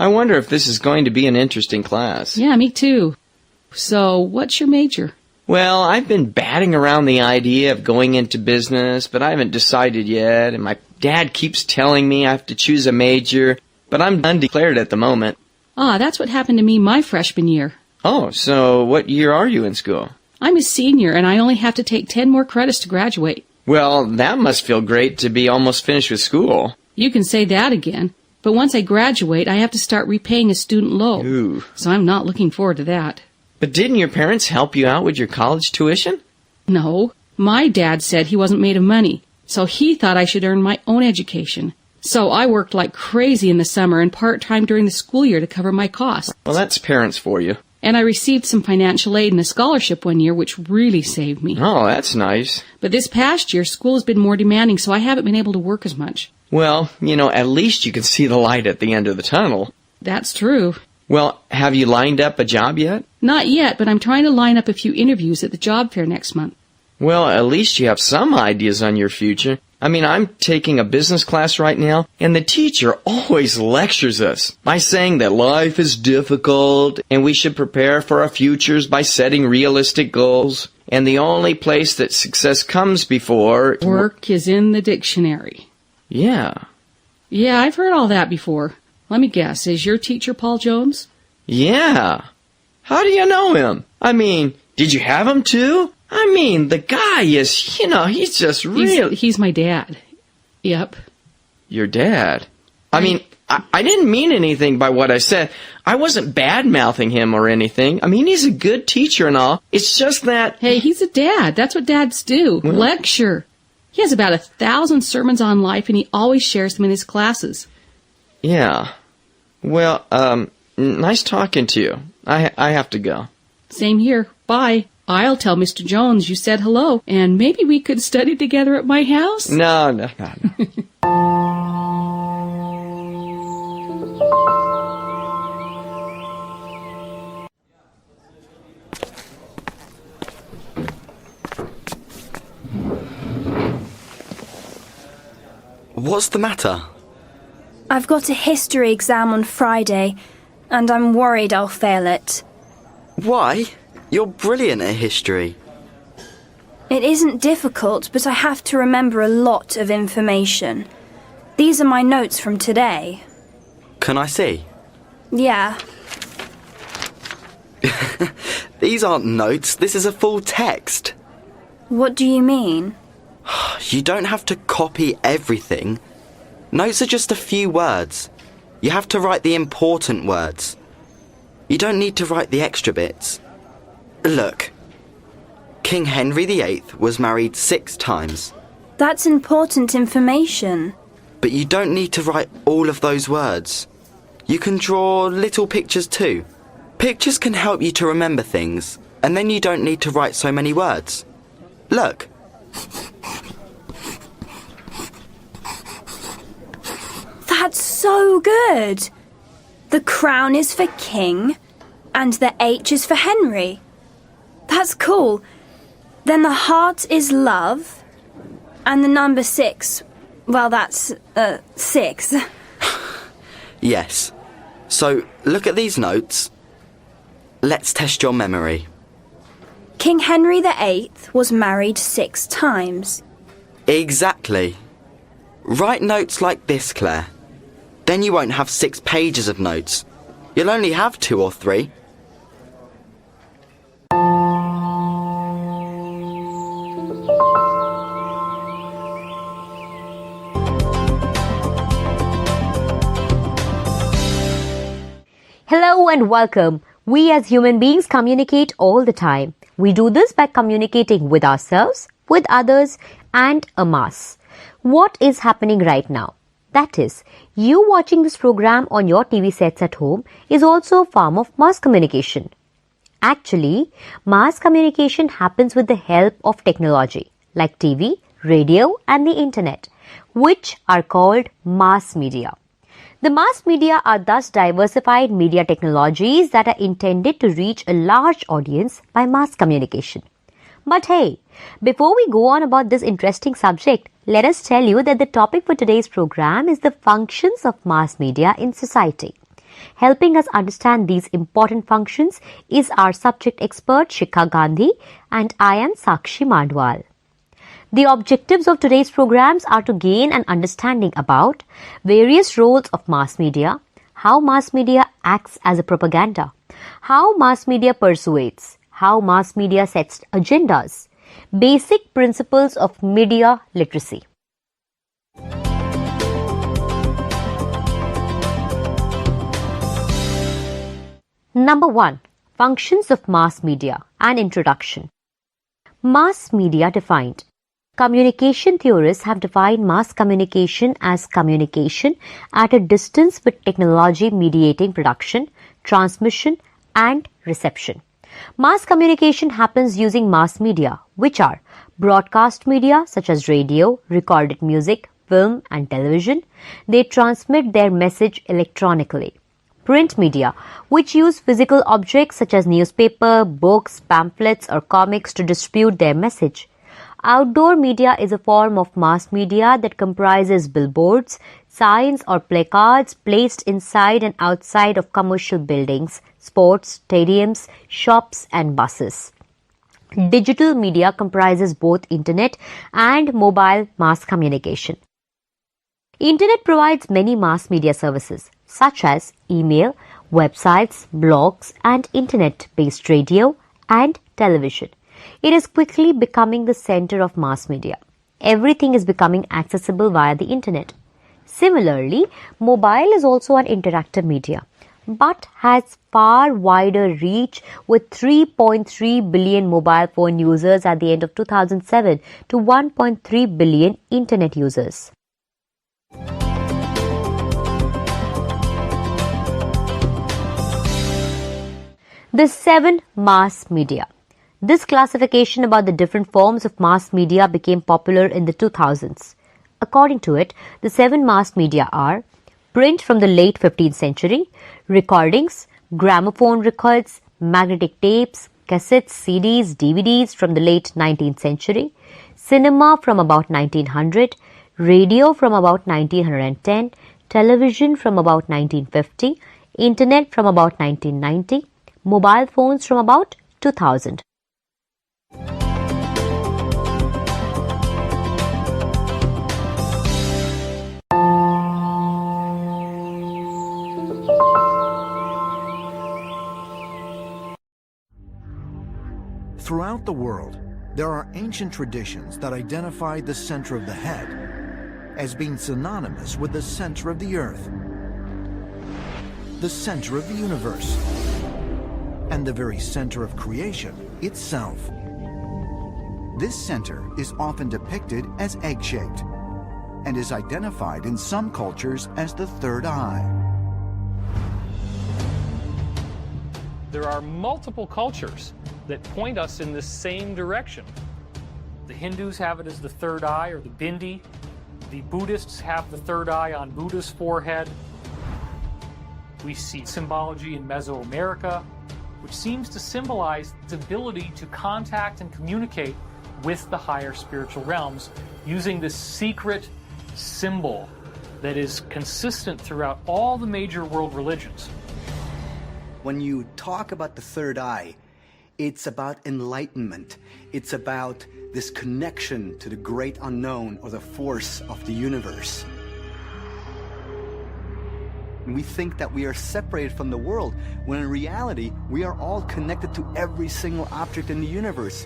I wonder if this is going to be an interesting class. Yeah, me too. So, what's your major? Well, I've been batting around the idea of going into business, but I haven't decided yet, and my dad keeps telling me I have to choose a major, but I'm undeclared at the moment. Ah, that's what happened to me my freshman year. Oh, so what year are you in school? I'm a senior, and I only have to take 10 more credits to graduate. Well, that must feel great to be almost finished with school. You can say that again, but once I graduate, I have to start repaying a student loan. Ooh. So I'm not looking forward to that. But didn't your parents help you out with your college tuition? No, my dad said he wasn't made of money, so he thought I should earn my own education. So I worked like crazy in the summer and part-time during the school year to cover my costs. Well, that's parents for you. And I received some financial aid and a scholarship one year, which really saved me. Oh, that's nice. But this past year, school has been more demanding, so I haven't been able to work as much. Well, at least you can see the light at the end of the tunnel. That's true. Well, have you lined up a job yet? Not yet, but I'm trying to line up a few interviews at the job fair next month. Well, at least you have some ideas on your future. I'm taking a business class right now, and the teacher always lectures us by saying that life is difficult, and we should prepare for our futures by setting realistic goals, and the only place that success comes before... Work is in the dictionary. Yeah. Yeah, I've heard all that before. Let me guess, is your teacher Paul Jones? Yeah. How do you know him? Did you have him too? The guy is, he's just real. He's my dad. Yep. Your dad? I didn't mean anything by what I said. I wasn't bad-mouthing him or anything. He's a good teacher and all. It's just that... Hey, he's a dad. That's what dads do. Well, lecture. He has about 1,000 sermons on life, and he always shares them in his classes. Yeah. Well, nice talking to you. I have to go. Same here. Bye. I'll tell Mr. Jones you said hello, and maybe we could study together at my house? No. What's the matter? I've got a history exam on Friday, and I'm worried I'll fail it. Why? You're brilliant at history. It isn't difficult, but I have to remember a lot of information. These are my notes from today. Can I see? Yeah. These aren't notes, this is a full text. What do you mean? You don't have to copy everything. Notes are just a few words. You have to write the important words. You don't need to write the extra bits. Look. King Henry VIII was married 6 times. That's important information. But you don't need to write all of those words. You can draw little pictures too. Pictures can help you to remember things, and then you don't need to write so many words. Look. That's so good! The crown is for king, and the H is for Henry. That's cool. Then the heart is love, and the number 6, well, that's 6. Yes. So, look at these notes. Let's test your memory. King Henry VIII was married 6 times. Exactly. Write notes like this, Claire. Then you won't have 6 pages of notes. You'll only have 2 or 3. Hello and welcome. We as human beings communicate all the time. We do this by communicating with ourselves, with others, and a mass. What is happening right now? That is, you watching this program on your TV sets at home is also a form of mass communication. Actually, mass communication happens with the help of technology like TV, radio, and the internet, which are called mass media. The mass media are thus diversified media technologies that are intended to reach a large audience by mass communication. But hey, before we go on about this interesting subject, let us tell you that the topic for today's program is the functions of mass media in society. Helping us understand these important functions is our subject expert Shikha Gandhi, and I am Sakshi Mandwal. The objectives of today's programs are to gain an understanding about various roles of mass media, how mass media acts as a propaganda, how mass media persuades, how mass media sets agendas, basic principles of media literacy. Number 1. Functions of mass media. An introduction. Mass media defined. Communication theorists have defined mass communication as communication at a distance with technology mediating production, transmission, and reception. Mass communication happens using mass media, which are broadcast media such as radio, recorded music, film, and television. They transmit their message electronically. Print media, which use physical objects such as newspaper, books, pamphlets, or comics to distribute their message. Outdoor media is a form of mass media that comprises billboards, signs, or placards placed inside and outside of commercial buildings, sports, stadiums, shops, and buses. Digital media comprises both internet and mobile mass communication. Internet provides many mass media services such as email, websites, blogs, and internet-based radio and television. It is quickly becoming the center of mass media. Everything is becoming accessible via the internet. Similarly, mobile is also an interactive media, but has far wider reach with 3.3 billion mobile phone users at the end of 2007 to 1.3 billion internet users. The 7 mass media. This classification about the different forms of mass media became popular in the 2000s. According to it, the 7 mass media are print from the late 15th century, recordings, gramophone records, magnetic tapes, cassettes, CDs, DVDs from the late 19th century, cinema from about 1900, radio from about 1910, television from about 1950, internet from about 1990, mobile phones from about 2000. Throughout the world, there are ancient traditions that identify the center of the head as being synonymous with the center of the earth, the center of the universe, and the very center of creation itself. This center is often depicted as egg-shaped and is identified in some cultures as the third eye. There are multiple cultures that point us in the same direction. The Hindus have it as the third eye, or the bindi. The Buddhists have the third eye on Buddha's forehead. We see symbology in Mesoamerica, which seems to symbolize its ability to contact and communicate with the higher spiritual realms using this secret symbol that is consistent throughout all the major world religions. When you talk about the third eye, it's about enlightenment. It's about this connection to the great unknown or the force of the universe. We think that we are separated from the world, when in reality, we are all connected to every single object in the universe.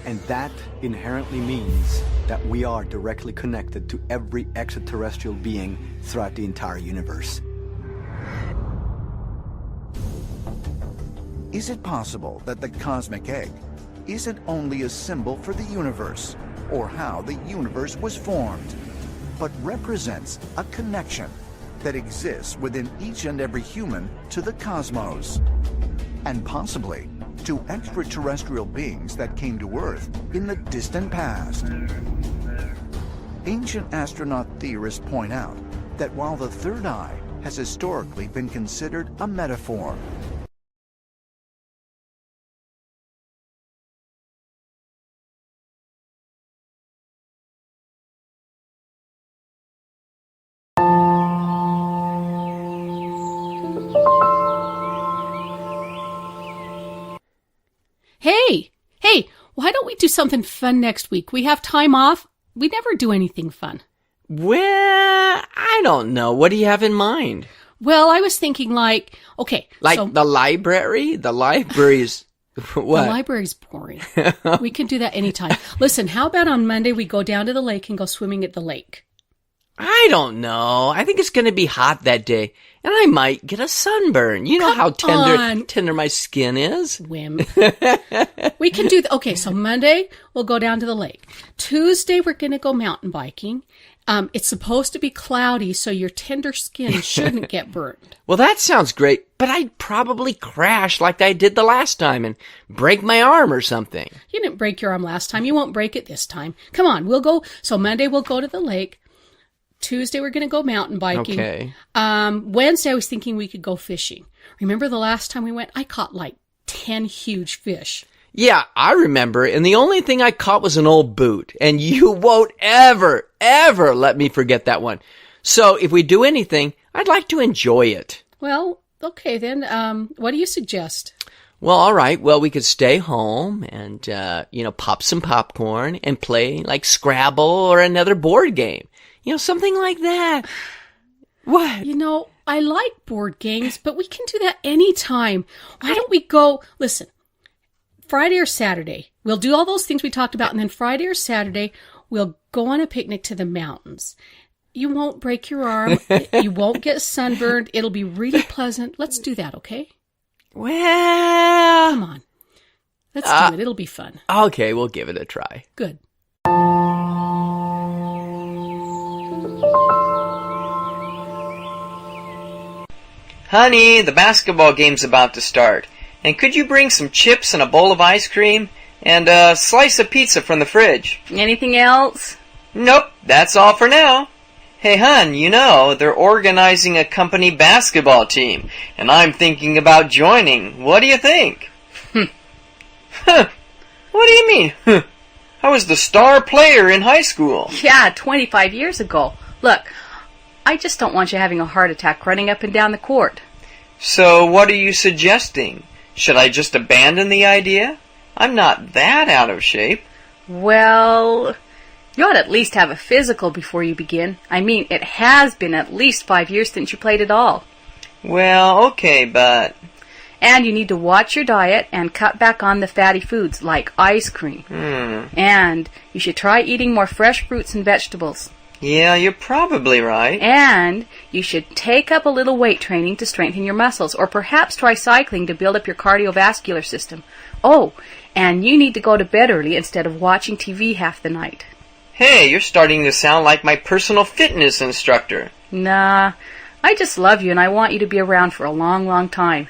And that inherently means that we are directly connected to every extraterrestrial being throughout the entire universe. Is it possible that the cosmic egg isn't only a symbol for the universe or how the universe was formed, but represents a connection that exists within each and every human to the cosmos, and possibly to extraterrestrial beings that came to Earth in the distant past? Ancient astronaut theorists point out that while the third eye has historically been considered a metaphor, Hey, why don't we do something fun next week? We have time off. We never do anything fun. Well, I don't know. What do you have in mind? Well, I was thinking the library? The library's... What? The library's boring. We can do that anytime. Listen, how about on Monday we go down to the lake and go swimming at the lake? I don't know. I think it's going to be hot that day, and I might get a sunburn. You know how tender my skin is. Whim. We can do okay, so Monday we'll go down to the lake. Tuesday we're going to go mountain biking. It's supposed to be cloudy, so your tender skin shouldn't get burned. Well, that sounds great, but I'd probably crash like I did the last time and break my arm or something. You didn't break your arm last time. You won't break it this time. Come on, we'll go. So Monday we'll go to the lake. Tuesday we're going to go mountain biking. Okay. Wednesday I was thinking we could go fishing. Remember the last time we went? I caught 10 huge fish. Yeah, I remember, and the only thing I caught was an old boot, and you won't ever let me forget that one. So if we do anything, I'd like to enjoy it. Well, okay then. What do you suggest? Well, all right. Well, we could stay home and, pop some popcorn and play Scrabble or another board game. Something like that. What? I like board games, but we can do that anytime. Why don't we go, listen, Friday or Saturday, we'll do all those things we talked about, and then Friday or Saturday, we'll go on a picnic to the mountains. You won't break your arm. You won't get sunburned. It'll be really pleasant. Let's do that, okay? Well... Come on. Let's do it. It'll be fun. Okay, we'll give it a try. Good. Honey, the basketball game's about to start. And could you bring some chips and a bowl of ice cream? And a slice of pizza from the fridge. Anything else? Nope, that's all for now. Hey, hon, they're organizing a company basketball team, and I'm thinking about joining. What do you think? Huh. What do you mean? I was the star player in high school. Yeah, 25 years ago. Look, I just don't want you having a heart attack running up and down the court. So what are you suggesting? Should I just abandon the idea? I'm not that out of shape. Well, you ought to at least have a physical before you begin. I mean, it has been at least 5 years since you played at all. Well, okay, but... And you need to watch your diet and cut back on the fatty foods like ice cream. And you should try eating more fresh fruits and vegetables. Yeah, you're probably right. And you should take up a little weight training to strengthen your muscles, or perhaps try cycling to build up your cardiovascular system. Oh, and you need to go to bed early instead of watching TV half the night. Hey, you're starting to sound like my personal fitness instructor. Nah, I just love you and I want you to be around for a long, long time.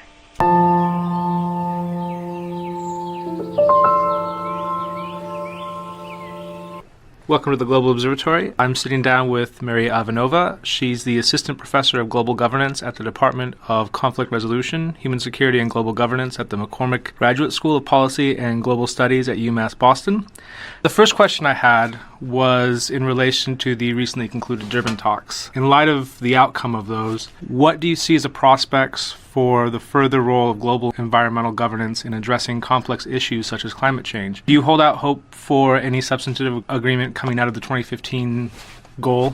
Welcome to the Global Observatory. I'm sitting down with Mary Ivanova. She's the Assistant Professor of Global Governance at the Department of Conflict Resolution, Human Security and Global Governance at the McCormick Graduate School of Policy and Global Studies at UMass Boston. The first question I had was in relation to the recently concluded Durban talks. In light of the outcome of those, what do you see as the prospects for the further role of global environmental governance in addressing complex issues such as climate change? Do you hold out hope for any substantive agreement coming out of the 2015 goal?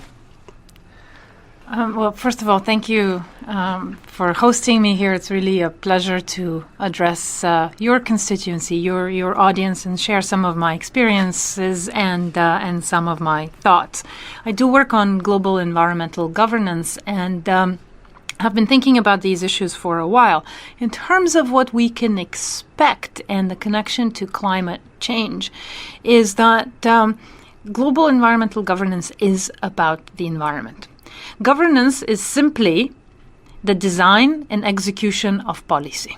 Well, first of all, thank you for hosting me here. It's really a pleasure to address your constituency, your audience, and share some of my experiences and some of my thoughts. I do work on global environmental governance, and I've been thinking about these issues for a while. In terms of what we can expect and the connection to climate change, is that global environmental governance is about the environment. Governance is simply the design and execution of policy.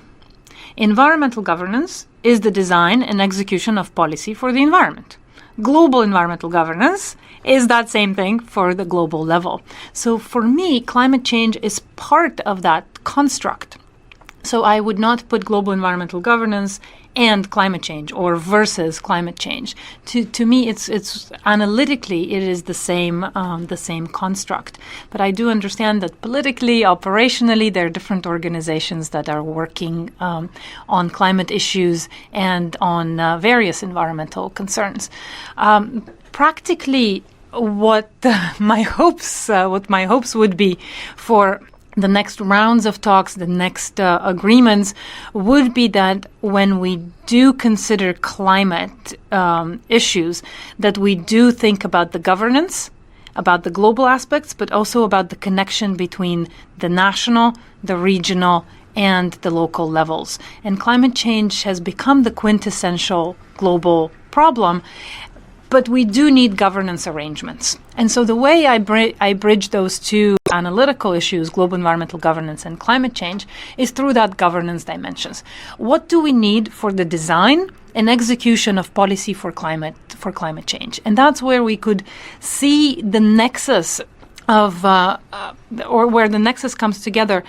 Environmental governance is the design and execution of policy for the environment. Global environmental governance is that same thing for the global level. So for me, climate change is part of that construct. So I would not put global environmental governance and climate change or versus climate change. To me, it's analytically it is the same construct. But I do understand that politically, operationally, there are different organizations that are working on climate issues and on various environmental concerns. Practically, what my hopes would be for the next rounds of talks, the next agreements, would be that when we do consider climate issues, that we do think about the governance, about the global aspects, but also about the connection between the national, the regional, and the local levels. And climate change has become the quintessential global problem, but we do need governance arrangements. And so the way I bridge those two analytical issues, global environmental governance and climate change, is through that governance dimensions. What do we need for the design and execution of policy for climate change? And that's where we could see the nexus of, or where the nexus comes together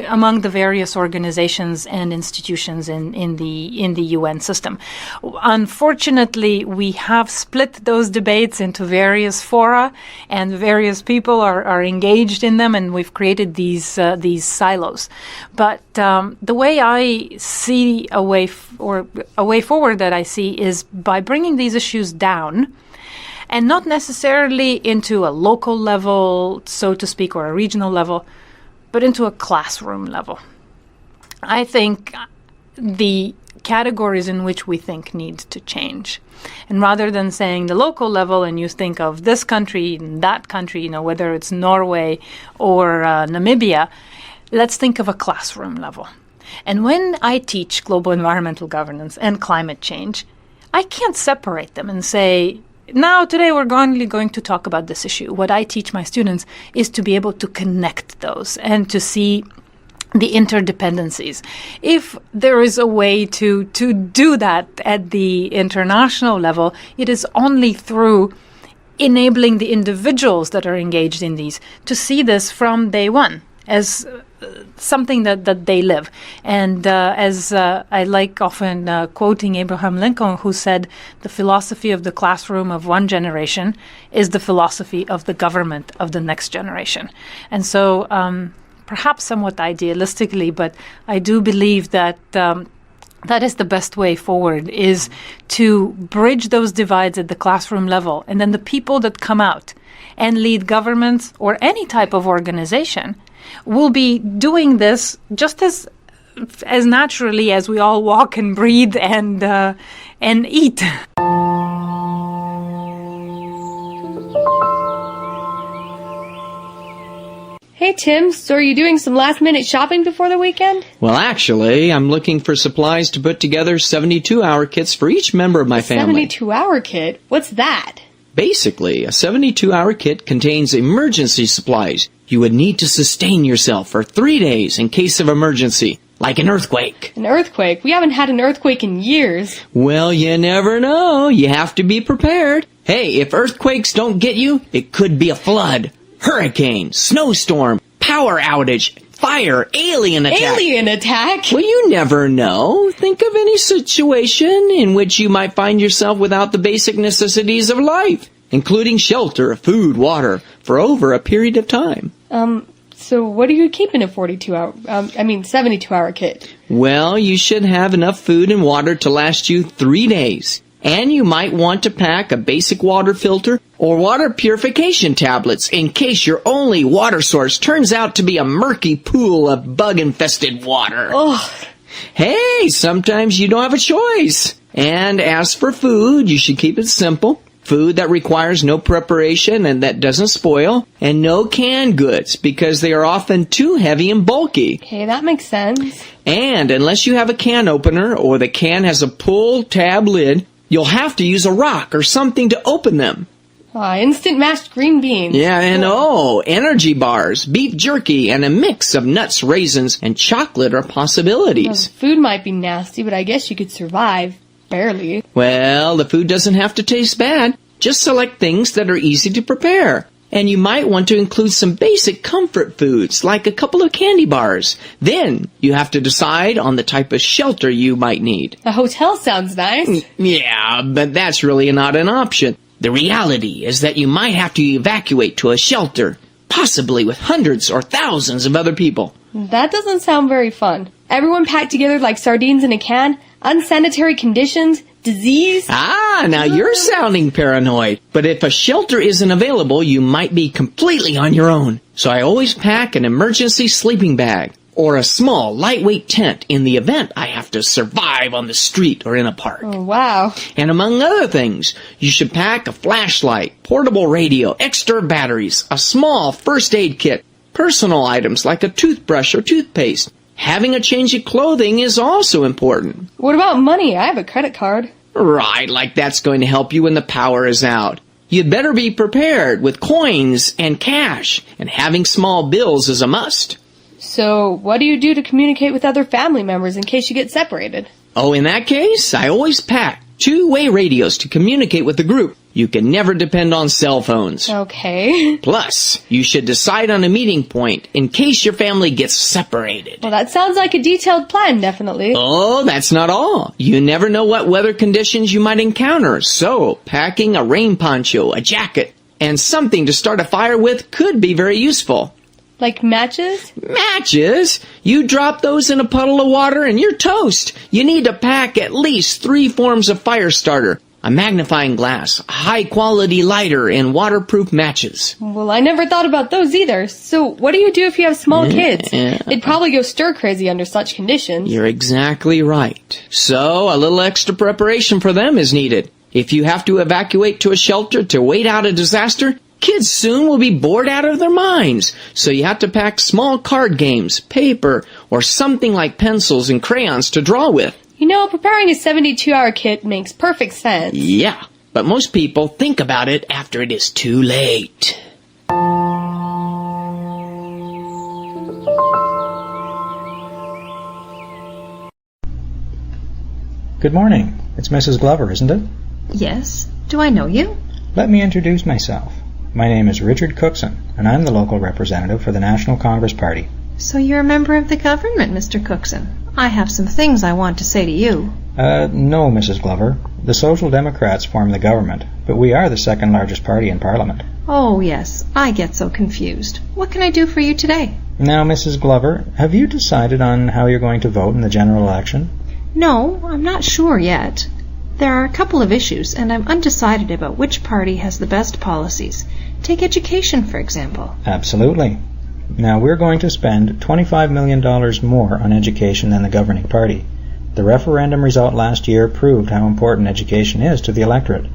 among the various organizations and institutions in the UN system. Unfortunately, we have split those debates into various fora, and various people are engaged in them, and we've created these silos. But the way I see a way forward that I see is by bringing these issues down. And not necessarily into a local level, so to speak, or a regional level, but into a classroom level. I think the categories in which we think need to change. And rather than saying the local level and you think of this country and that country, whether it's Norway or Namibia, let's think of a classroom level. And when I teach global environmental governance and climate change, I can't separate them and say, now, today we're only going to talk about this issue. What I teach my students is to be able to connect those and to see the interdependencies. If there is a way to do that at the international level, it is only through enabling the individuals that are engaged in these to see this from day one as something that they live. And as I like often quoting Abraham Lincoln, who said, the philosophy of the classroom of one generation is the philosophy of the government of the next generation. And so perhaps somewhat idealistically, but I do believe that that is the best way forward, is to bridge those divides at the classroom level. And then the people that come out and lead governments or any type of organization will be doing this just as naturally as we all walk and breathe and eat. Hey Tim, so are you doing some last-minute shopping before the weekend? Well, actually, I'm looking for supplies to put together 72-hour kits for each member of my family. 72-hour kit? What's that? Basically, a 72-hour kit contains emergency supplies you would need to sustain yourself for 3 days in case of emergency, like an earthquake. An earthquake? We haven't had an earthquake in years. Well, you never know. You have to be prepared. Hey, if earthquakes don't get you, it could be a flood, hurricane, snowstorm, power outage, fire, alien attack. Alien attack? Well, you never know. Think of any situation in which you might find yourself without the basic necessities of life, including shelter, food, water, for over a period of time. So what do you keep in a 72-hour kit? Well, you should have enough food and water to last you 3 days. And you might want to pack a basic water filter or water purification tablets in case your only water source turns out to be a murky pool of bug-infested water. Ugh. Hey, sometimes you don't have a choice. And as for food, you should keep it simple. Food that requires no preparation and that doesn't spoil, and no canned goods because they are often too heavy and bulky. Okay, that makes sense. And unless you have a can opener or the can has a pull tab lid, you'll have to use a rock or something to open them. Instant mashed green beans. Yeah, and energy bars, beef jerky, and a mix of nuts, raisins, and chocolate are possibilities. Well, food might be nasty, but I guess you could survive. Barely. Well, the food doesn't have to taste bad. Just select things that are easy to prepare. And you might want to include some basic comfort foods, like a couple of candy bars. Then you have to decide on the type of shelter you might need. A hotel sounds nice. Yeah, but that's really not an option. The reality is that you might have to evacuate to a shelter, possibly with hundreds or thousands of other people. That doesn't sound very fun. Everyone packed together like sardines in a can, unsanitary conditions, disease. Now you're sounding paranoid. But if a shelter isn't available, you might be completely on your own. So I always pack an emergency sleeping bag or a small, lightweight tent in the event I have to survive on the street or in a park. Oh, wow. And among other things, you should pack a flashlight, portable radio, extra batteries, a small first aid kit, personal items like a toothbrush or toothpaste. Having a change of clothing is also important. What about money? I have a credit card. Right, like that's going to help you when the power is out. You'd better be prepared with coins and cash, and having small bills is a must. So, what do you do to communicate with other family members in case you get separated? Oh, in that case, I always pack two-way radios to communicate with the group. You can never depend on cell phones. Okay. Plus, you should decide on a meeting point in case your family gets separated. Well, that sounds like a detailed plan, definitely. Oh, that's not all. You never know what weather conditions you might encounter, so packing a rain poncho, a jacket, and something to start a fire with could be very useful. Like matches? Matches? You drop those in a puddle of water and you're toast. You need to pack at least 3 forms of fire starter. A magnifying glass, a high-quality lighter, and waterproof matches. Well, I never thought about those either. So, what do you do if you have small kids? They'd probably go stir-crazy under such conditions. You're exactly right. So, a little extra preparation for them is needed. If you have to evacuate to a shelter to wait out a disaster, kids soon will be bored out of their minds. So you have to pack small card games, paper, or something like pencils and crayons to draw with. You know, preparing a 72-hour kit makes perfect sense. Yeah, but most people think about it after it is too late. Good morning. It's Mrs. Glover, isn't it? Yes. Do I know you? Let me introduce myself. My name is Richard Cookson, and I'm the local representative for the National Congress Party. So you're a member of the government, Mr. Cookson. I have some things I want to say to you. No, Mrs. Glover. The Social Democrats form the government, but we are the second largest party in Parliament. Oh, yes. I get so confused. What can I do for you today? Now, Mrs. Glover, have you decided on how you're going to vote in the general election? No, I'm not sure yet. There are a couple of issues, and I'm undecided about which party has the best policies. Take education, for example. Absolutely. Now, we're going to spend $25 million more on education than the governing party. The referendum result last year proved how important education is to the electorate.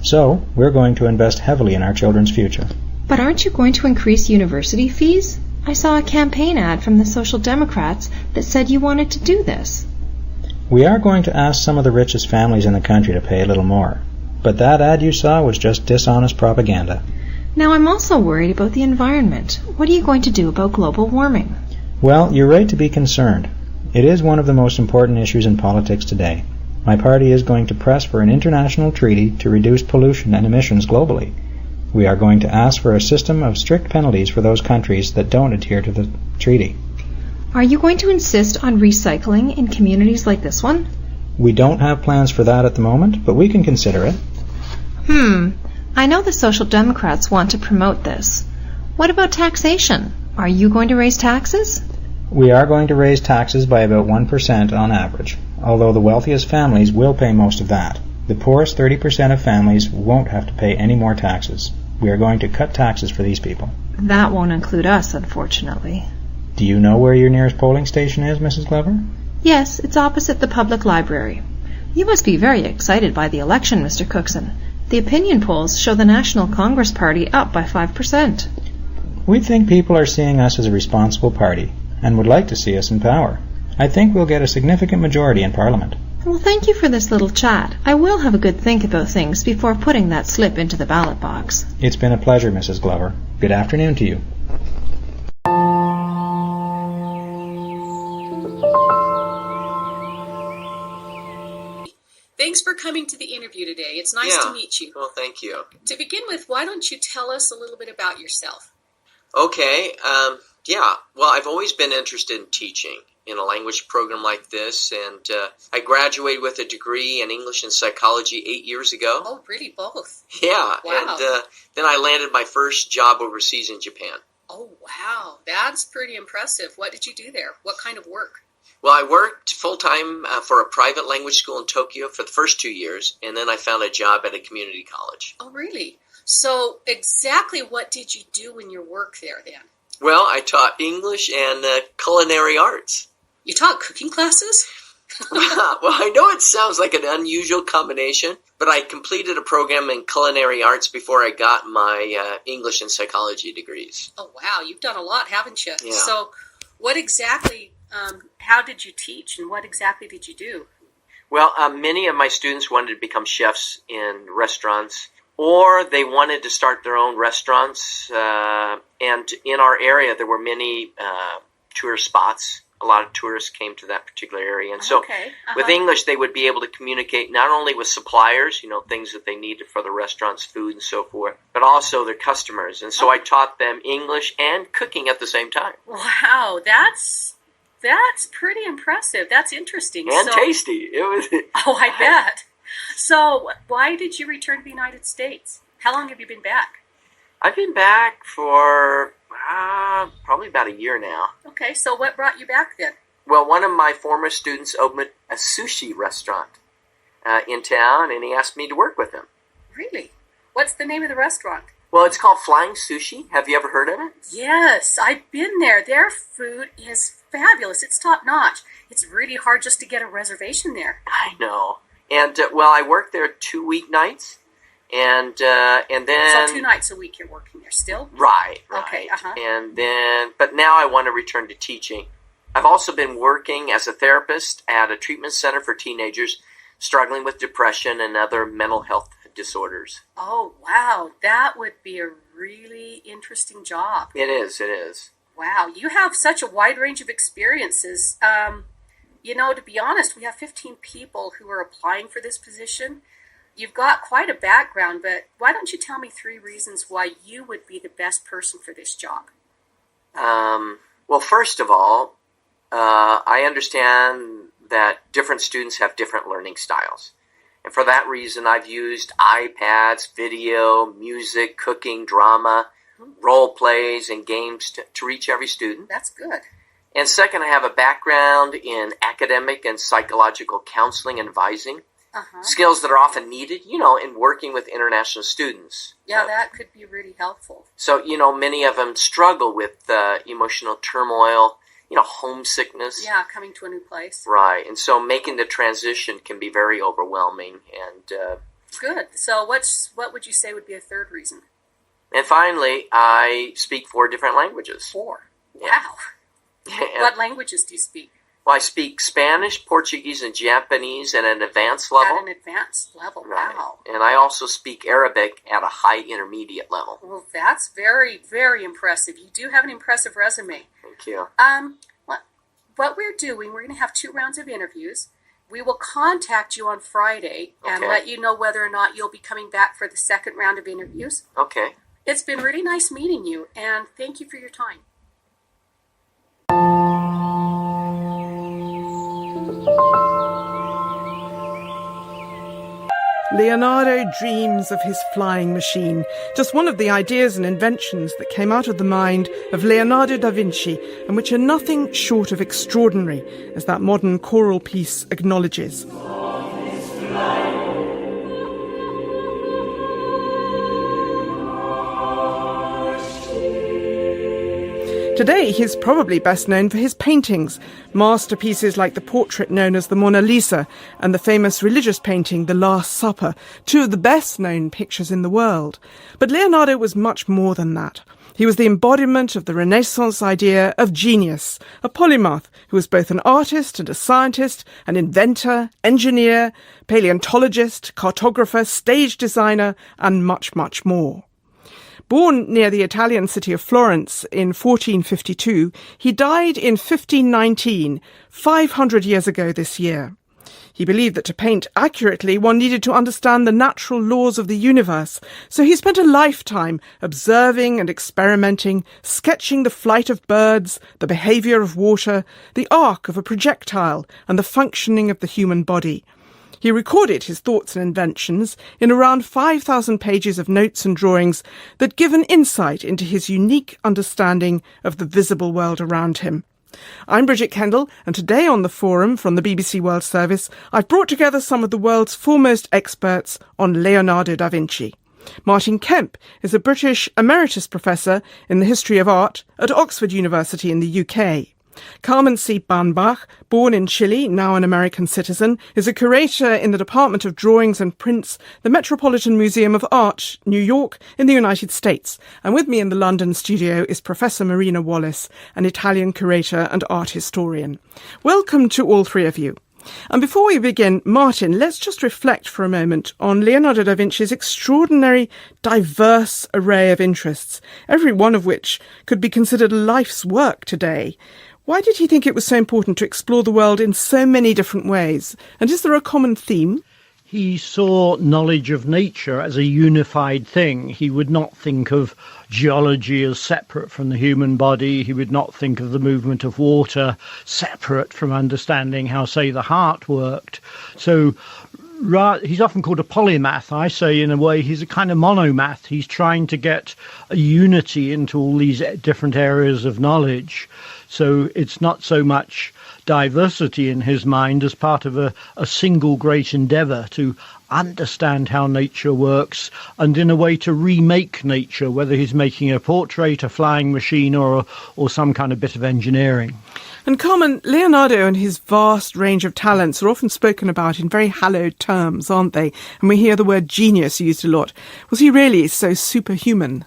So, we're going to invest heavily in our children's future. But aren't you going to increase university fees? I saw a campaign ad from the Social Democrats that said you wanted to do this. We are going to ask some of the richest families in the country to pay a little more. But that ad you saw was just dishonest propaganda. Now, I'm also worried about the environment. What are you going to do about global warming? Well, you're right to be concerned. It is one of the most important issues in politics today. My party is going to press for an international treaty to reduce pollution and emissions globally. We are going to ask for a system of strict penalties for those countries that don't adhere to the treaty. Are you going to insist on recycling in communities like this one? We don't have plans for that at the moment, but we can consider it. I know the Social Democrats want to promote this. What about taxation? Are you going to raise taxes? We are going to raise taxes by about 1% on average, although the wealthiest families will pay most of that. The poorest 30% of families won't have to pay any more taxes. We are going to cut taxes for these people. That won't include us, unfortunately. Do you know where your nearest polling station is, Mrs. Glover? Yes, it's opposite the public library. You must be very excited by the election, Mr. Cookson. The opinion polls show the National Congress Party up by 5%. We think people are seeing us as a responsible party and would like to see us in power. I think we'll get a significant majority in Parliament. Well, thank you for this little chat. I will have a good think about things before putting that slip into the ballot box. It's been a pleasure, Mrs. Glover. Good afternoon to you. Thanks for coming to the interview today. It's nice to meet you. Well, thank you. To begin with, why don't you tell us a little bit about yourself? Okay. Well, I've always been interested in teaching in a language program like this, and I graduated with a degree in English and psychology 8 years ago. Oh, really? Both? Yeah. Wow. And then I landed my first job overseas in Japan. Oh, wow. That's pretty impressive. What did you do there? What kind of work? Well, I worked full-time for a private language school in Tokyo for the first 2 years, and then I found a job at a community college. Oh, really? So exactly what did you do in your work there then? Well, I taught English and culinary arts. You taught cooking classes? Well, I know it sounds like an unusual combination, but I completed a program in culinary arts before I got my English and psychology degrees. Oh, wow. You've done a lot, haven't you? Yeah. So what exactly, how did you teach and what exactly did you do? Well, many of my students wanted to become chefs in restaurants, or they wanted to start their own restaurants. And in our area, there were many tourist spots. A lot of tourists came to that particular area. And so with English, they would be able to communicate not only with suppliers, things that they needed for the restaurants, food and so forth, but also their customers. And so I taught them English and cooking at the same time. Wow, that's pretty impressive. That's interesting. And tasty. It was. Oh, I bet. So why did you return to the United States? How long have you been back? I've been back for probably about a year now. Okay, so what brought you back then? Well, one of my former students opened a sushi restaurant in town, and he asked me to work with him. Really? What's the name of the restaurant? Well, it's called Flying Sushi. Have you ever heard of it? Yes, I've been there. Their food is fabulous. It's top-notch. It's really hard just to get a reservation there. I know. And, I worked there 2 weeknights. And then... So 2 nights a week you're working there still? Right. Okay, And then, but now I want to return to teaching. I've also been working as a therapist at a treatment center for teenagers struggling with depression and other mental health disorders. Oh, wow. That would be a really interesting job. It is. Wow. You have such a wide range of experiences. To be honest, we have 15 people who are applying for this position. You've got quite a background, but why don't you tell me 3 reasons why you would be the best person for this job? Well, first of all, I understand that different students have different learning styles. And for that reason, I've used iPads, video, music, cooking, drama, role plays, and games to reach every student. That's good. And second, I have a background in academic and psychological counseling and advising. Skills that are often needed, in working with international students. Yeah, that could be really helpful. So, many of them struggle with emotional turmoil, homesickness. Yeah, coming to a new place. Right, and so making the transition can be very overwhelming. And good. So what would you say would be a 3rd reason? And finally, I speak 4 different languages. 4? Yeah. Wow. What languages do you speak? Well, I speak Spanish, Portuguese, and Japanese at an advanced level. At an advanced level, right. Wow. And I also speak Arabic at a high intermediate level. Well, that's very, very impressive. You do have an impressive resume. Thank you. What we're doing, we're going to have 2 rounds of interviews. We will contact you on Friday and let you know whether or not you'll be coming back for the 2nd round of interviews. Okay. It's been really nice meeting you, and thank you for your time. Leonardo dreams of his flying machine, just one of the ideas and inventions that came out of the mind of Leonardo da Vinci, and which are nothing short of extraordinary, as that modern choral piece acknowledges. Today, he's probably best known for his paintings, masterpieces like the portrait known as the Mona Lisa and the famous religious painting, The Last Supper, 2 of the best-known pictures in the world. But Leonardo was much more than that. He was the embodiment of the Renaissance idea of genius, a polymath who was both an artist and a scientist, an inventor, engineer, paleontologist, cartographer, stage designer, and much, much more. Born near the Italian city of Florence in 1452, he died in 1519, 500 years ago this year. He believed that to paint accurately, one needed to understand the natural laws of the universe. So he spent a lifetime observing and experimenting, sketching the flight of birds, the behaviour of water, the arc of a projectile, and the functioning of the human body. He recorded his thoughts and inventions in around 5,000 pages of notes and drawings that give an insight into his unique understanding of the visible world around him. I'm Bridget Kendall, and today on the forum from the BBC World Service, I've brought together some of the world's foremost experts on Leonardo da Vinci. Martin Kemp is a British emeritus professor in the history of art at Oxford University in the UK. Carmen C. Barnbach, born in Chile, now an American citizen, is a curator in the Department of Drawings and Prints, the Metropolitan Museum of Art, New York, in the United States. And with me in the London studio is Professor Marina Wallace, an Italian curator and art historian. Welcome to all three of you. And before we begin, Martin, let's just reflect for a moment on Leonardo da Vinci's extraordinary, diverse array of interests, every one of which could be considered a life's work today. Why did he think it was so important to explore the world in so many different ways? And is there a common theme? He saw knowledge of nature as a unified thing. He would not think of geology as separate from the human body. He would not think of the movement of water separate from understanding how, say, the heart worked. So he's often called a polymath. I say, in a way, he's a kind of monomath. He's trying to get a unity into all these different areas of knowledge. So it's not so much diversity in his mind as part of a single great endeavour to understand how nature works and in a way to remake nature, whether he's making a portrait, a flying machine or some kind of bit of engineering. And Carmen, Leonardo and his vast range of talents are often spoken about in very hallowed terms, aren't they? And we hear the word genius used a lot. Was he really so superhuman?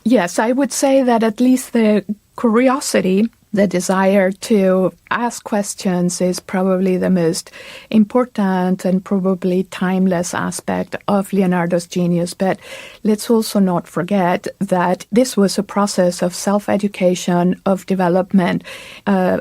Yes, I would say that at least the curiosity, the desire to ask questions is probably the most important and probably timeless aspect of Leonardo's genius. But let's also not forget that this was a process of self-education, of development,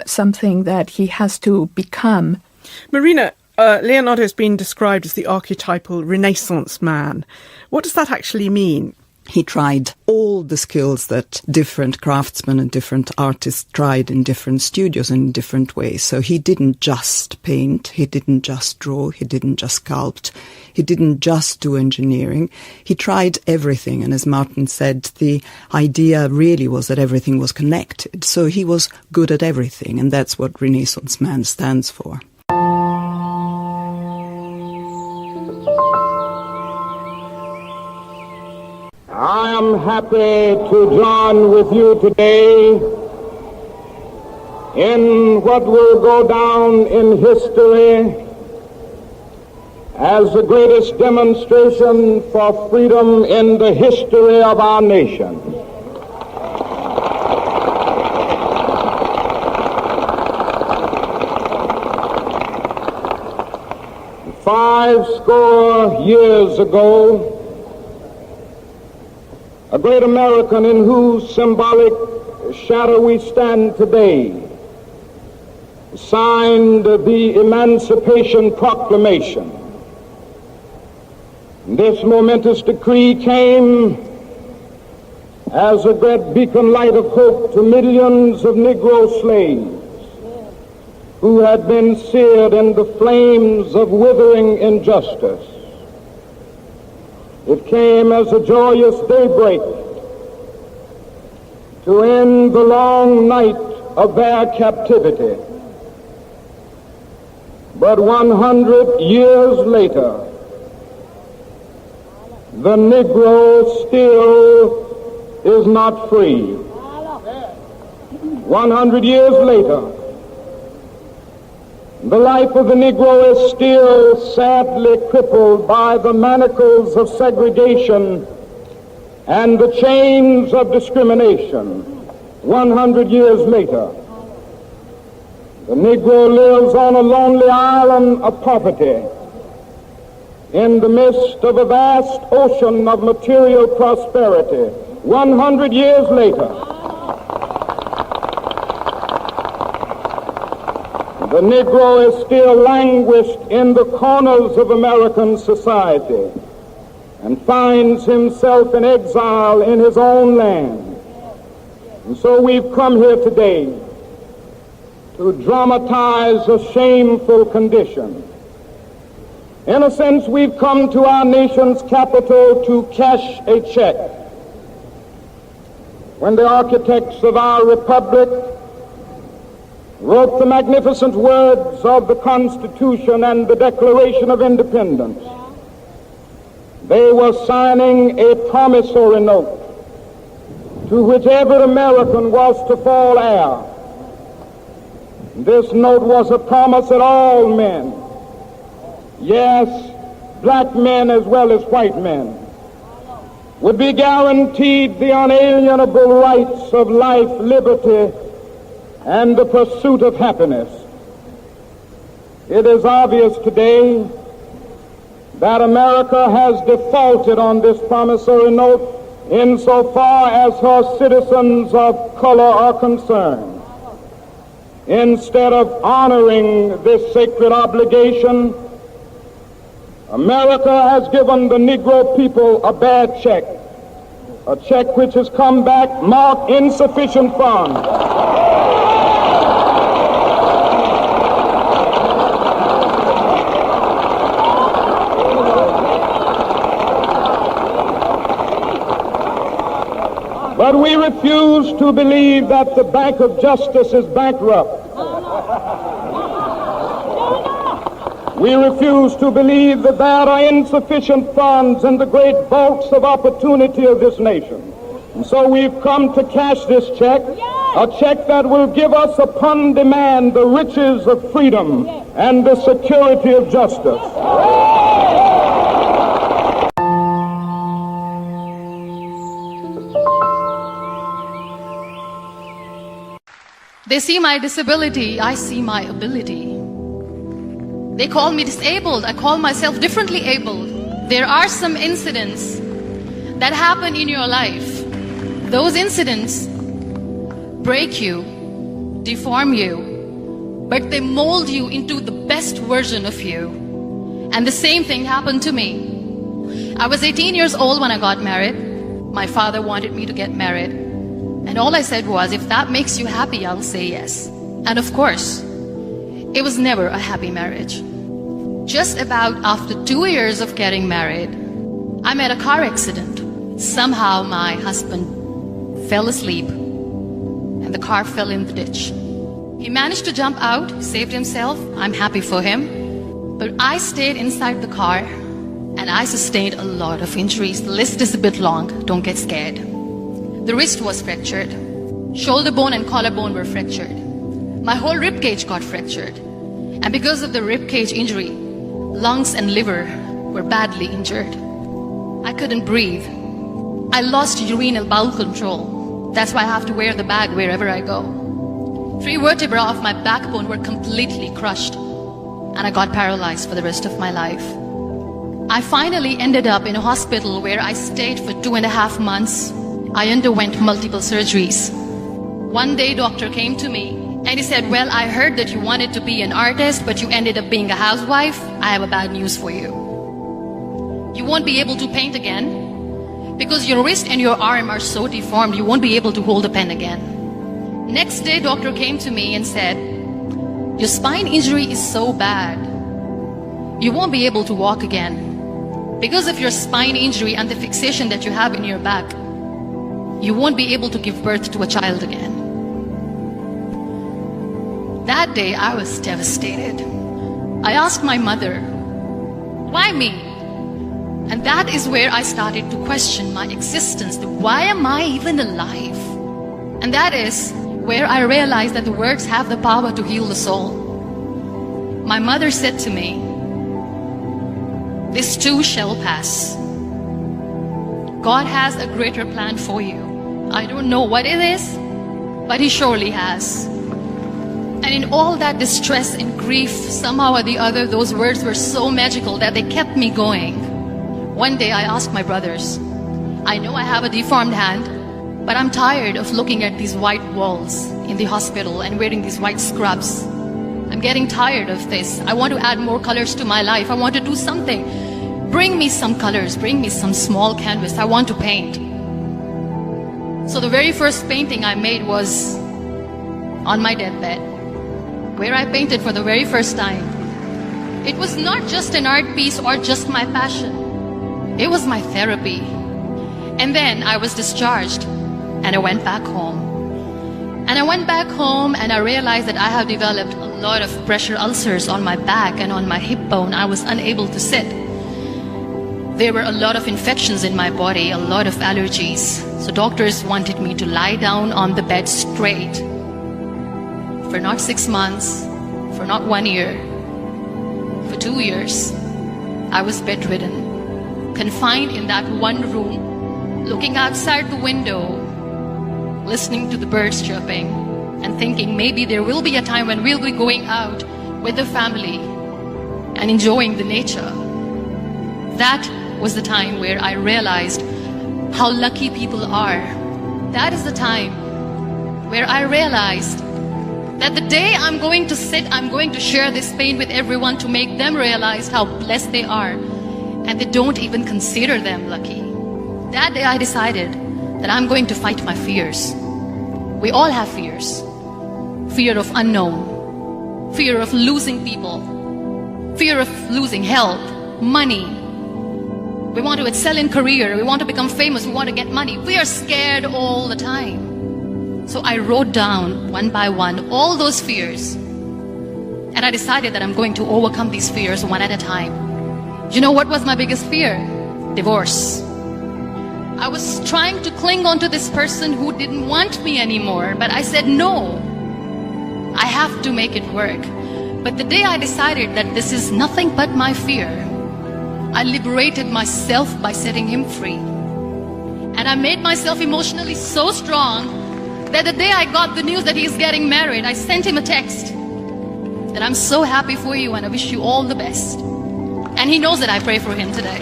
something that he has to become. Marina, Leonardo has been described as the archetypal Renaissance man. What does that actually mean? He tried all the skills that different craftsmen and different artists tried in different studios and in different ways. So he didn't just paint, he didn't just draw, he didn't just sculpt, he didn't just do engineering. He tried everything, and as Martin said, the idea really was that everything was connected. So he was good at everything, and that's what Renaissance man stands for. I am happy to join with you today in what will go down in history as the greatest demonstration for freedom in the history of our nation. Five score years ago, a great American in whose symbolic shadow we stand today signed the Emancipation Proclamation. This momentous decree came as a great beacon light of hope to millions of Negro slaves who had been seared in the flames of withering injustice. It came as a joyous daybreak to end the long night of their captivity. But 100 years later, the Negro still is not free. 100 years later, the life of the Negro is still sadly crippled by the manacles of segregation and the chains of discrimination. 100 years later, the Negro lives on a lonely island of poverty in the midst of a vast ocean of material prosperity. 100 years later, the the Negro is still languished in the corners of American society and finds himself in exile in his own land. And so we've come here today to dramatize a shameful condition. In a sense, we've come to our nation's capital to cash a check. When the architects of our republic wrote the magnificent words of the Constitution and the Declaration of Independence, they were signing a promissory note to which every American was to fall heir. This note was a promise that all men, yes, black men as well as white men, would be guaranteed the unalienable rights of life, liberty, and the pursuit of happiness. It is obvious today that America has defaulted on this promissory note insofar as her citizens of color are concerned. Instead of honoring this sacred obligation, America has given the Negro people a bad check, a check which has come back marked insufficient funds. But we refuse to believe that the Bank of Justice is bankrupt. We refuse to believe that there are insufficient funds in the great vaults of opportunity of this nation. And so we've come to cash this check, a check that will give us upon demand the riches of freedom and the security of justice. They see my disability, I see my ability. They call me disabled, I call myself differently abled. There are some incidents that happen in your life. Those incidents break you, deform you, but they mold you into the best version of you. And the same thing happened to me. I was 18 years old when I got married. My father wanted me to get married. And all I said was, if that makes you happy, I'll say yes. And of course, it was never a happy marriage. Just about after 2 years of getting married, I met a car accident. Somehow my husband fell asleep and the car fell in the ditch. He managed to jump out, saved himself. I'm happy for him. But I stayed inside the car and I sustained a lot of injuries. The list is a bit long, don't get scared. The wrist was fractured. Shoulder bone and collarbone were fractured. My whole rib cage got fractured. And because of the rib cage injury, lungs and liver were badly injured. I couldn't breathe. I lost urinary bowel control. That's why I have to wear the bag wherever I go. 3 vertebrae of my backbone were completely crushed. And I got paralyzed for the rest of my life. I finally ended up in a hospital where I stayed for 2.5 months. I underwent multiple surgeries. One day, doctor came to me and he said, well, I heard that you wanted to be an artist, but you ended up being a housewife. I have a bad news for you. You won't be able to paint again because your wrist and your arm are so deformed, you won't be able to hold a pen again. Next day, doctor came to me and said, your spine injury is so bad, you won't be able to walk again. Because of your spine injury and the fixation that you have in your back, you won't be able to give birth to a child again. That day, I was devastated. I asked my mother, why me? And that is where I started to question my existence. Why am I even alive? And that is where I realized that the words have the power to heal the soul. My mother said to me, this too shall pass. God has a greater plan for you. I don't know what it is, but He surely has. And in all that distress and grief, somehow or the other, those words were so magical that they kept me going. One day I asked my brothers, I know I have a deformed hand, but I'm tired of looking at these white walls in the hospital and wearing these white scrubs. I'm getting tired of this. I want to add more colors to my life. I want to do something. Bring me some colors. Bring me some small canvas. I want to paint. So the very first painting I made was on my deathbed, where I painted for the very first time. It was not just an art piece or just my passion. It was my therapy. And then I was discharged and I went back home. And I went back home and I realized that I have developed a lot of pressure ulcers on my back and on my hip bone. I was unable to sit. There were a lot of infections in my body, a lot of allergies. So doctors wanted me to lie down on the bed straight for not 6 months, for not 1 year, for 2 years. I was bedridden, confined in that one room, looking outside the window, listening to the birds chirping, and thinking maybe there will be a time when we'll be going out with the family and enjoying the nature. That was the time where I realized how lucky people are. That is the time where I realized that the day I'm going to sit, I'm going to share this pain with everyone to make them realize how blessed they are, and they don't even consider them lucky. That day I decided that I'm going to fight my fears. We all have fears. Fear of unknown, fear of losing people, fear of losing health, money. We want to excel in career, we want to become famous, we want to get money. We are scared all the time. So I wrote down one by one all those fears. And I decided that I'm going to overcome these fears one at a time. You know what was my biggest fear? Divorce. I was trying to cling on to this person who didn't want me anymore, but I said no. I have to make it work. But the day I decided that this is nothing but my fear, I liberated myself by setting him free. And I made myself emotionally so strong that the day I got the news that he's getting married, I sent him a text that I'm so happy for you and I wish you all the best. And he knows that I pray for him today.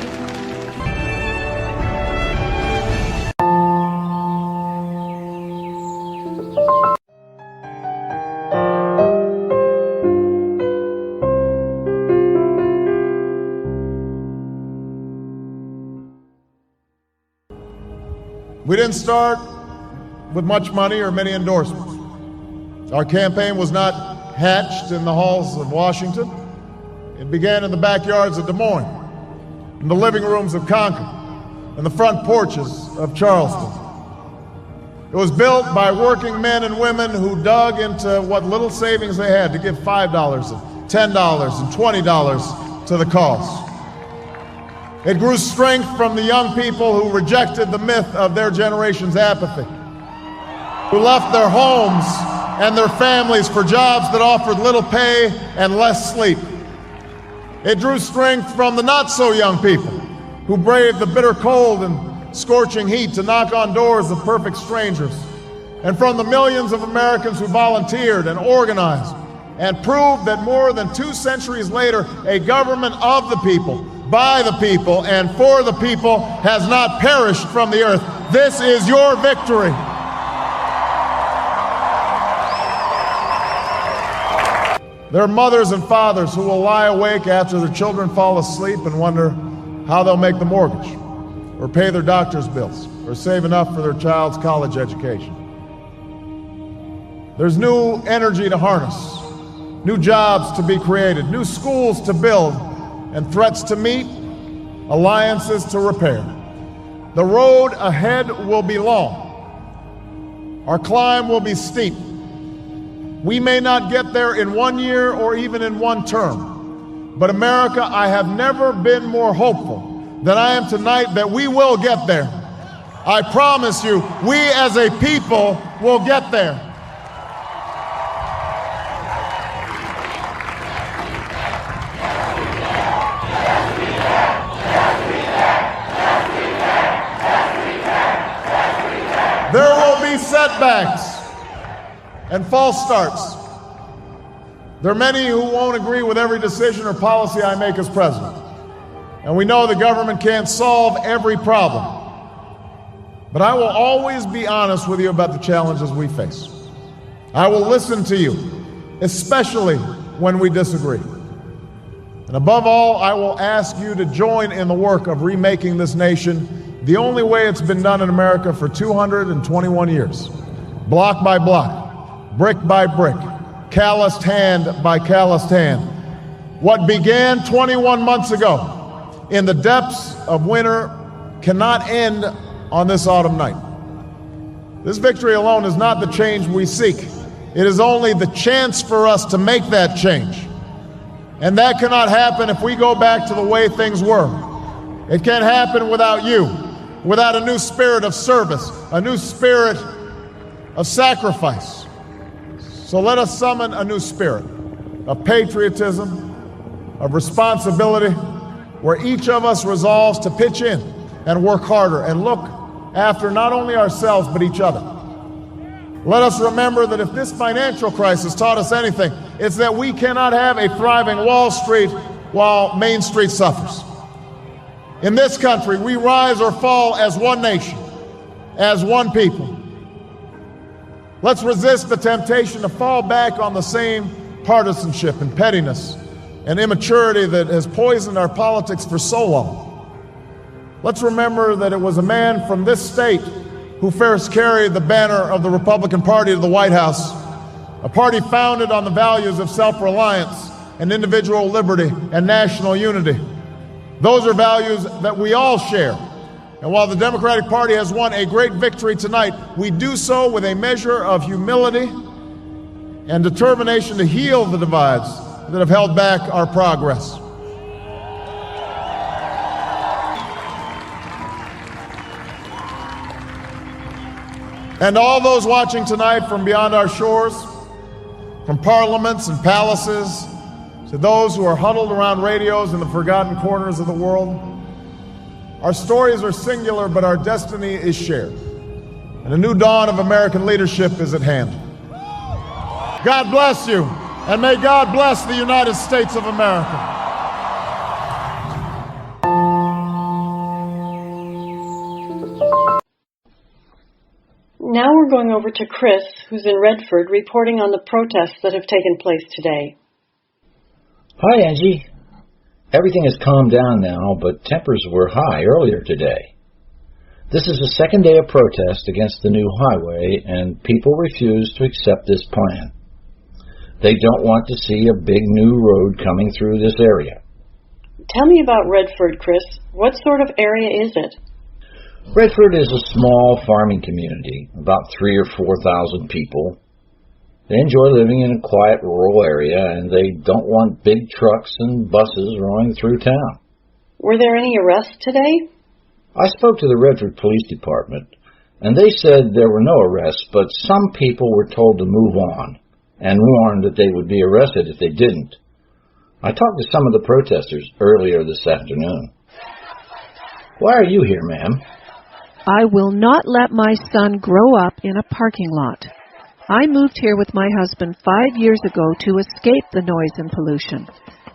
We didn't start with much money or many endorsements. Our campaign was not hatched in the halls of Washington. It began in the backyards of Des Moines, in the living rooms of Concord, and the front porches of Charleston. It was built by working men and women who dug into what little savings they had to give $5 and $10 and $20 to the cause. It grew strength from the young people who rejected the myth of their generation's apathy, who left their homes and their families for jobs that offered little pay and less sleep. It drew strength from the not-so-young people who braved the bitter cold and scorching heat to knock on doors of perfect strangers, and from the millions of Americans who volunteered and organized and proved that more than 2 centuries later, a government of the people, by the people, and for the people has not perished from the earth. This is your victory. There are mothers and fathers who will lie awake after their children fall asleep and wonder how they'll make the mortgage, or pay their doctor's bills, or save enough for their child's college education. There's new energy to harness, new jobs to be created, new schools to build, and threats to meet, alliances to repair. The road ahead will be long. Our climb will be steep. We may not get there in 1 year or even in 1 term. But America, I have never been more hopeful than I am tonight that we will get there. I promise you, we as a people will get there. There will be setbacks and false starts. There are many who won't agree with every decision or policy I make as president. And we know the government can't solve every problem. But I will always be honest with you about the challenges we face. I will listen to you, especially when we disagree. And above all, I will ask you to join in the work of remaking this nation the only way it's been done in America for 221 years. Block by block, brick by brick, calloused hand by calloused hand. What began 21 months ago in the depths of winter cannot end on this autumn night. This victory alone is not the change we seek. It is only the chance for us to make that change. And that cannot happen if we go back to the way things were. It can't happen without you, without a new spirit of service, a new spirit of sacrifice. So let us summon a new spirit of patriotism, of responsibility, where each of us resolves to pitch in and work harder and look after not only ourselves but each other. Let us remember that if this financial crisis taught us anything, it's that we cannot have a thriving Wall Street while Main Street suffers. In this country, we rise or fall as one nation, as one people. Let's resist the temptation to fall back on the same partisanship and pettiness and immaturity that has poisoned our politics for so long. Let's remember that it was a man from this state who first carried the banner of the Republican Party to the White House, a party founded on the values of self-reliance and individual liberty and national unity. Those are values that we all share. And while the Democratic Party has won a great victory tonight, we do so with a measure of humility and determination to heal the divides that have held back our progress. And all those watching tonight from beyond our shores, from parliaments and palaces, to those who are huddled around radios in the forgotten corners of the world, our stories are singular, but our destiny is shared. And a new dawn of American leadership is at hand. God bless you, and may God bless the United States of America. Now we're going over to Chris, who's in Redford, reporting on the protests that have taken place today. Hi, Angie. Everything has calmed down now, but tempers were high earlier today. This is the second day of protest against the new highway, and people refuse to accept this plan. They don't want to see a big new road coming through this area. Tell me about Redford, Chris. What sort of area is it? Redford is a small farming community, about 3,000 or 4,000 people. They enjoy living in a quiet rural area, and they don't want big trucks and buses rolling through town. Were there any arrests today? I spoke to the Redford Police Department, and they said there were no arrests, but some people were told to move on, and warned that they would be arrested if they didn't. I talked to some of the protesters earlier this afternoon. Why are you here, ma'am? I will not let my son grow up in a parking lot. I moved here with my husband 5 years ago to escape the noise and pollution.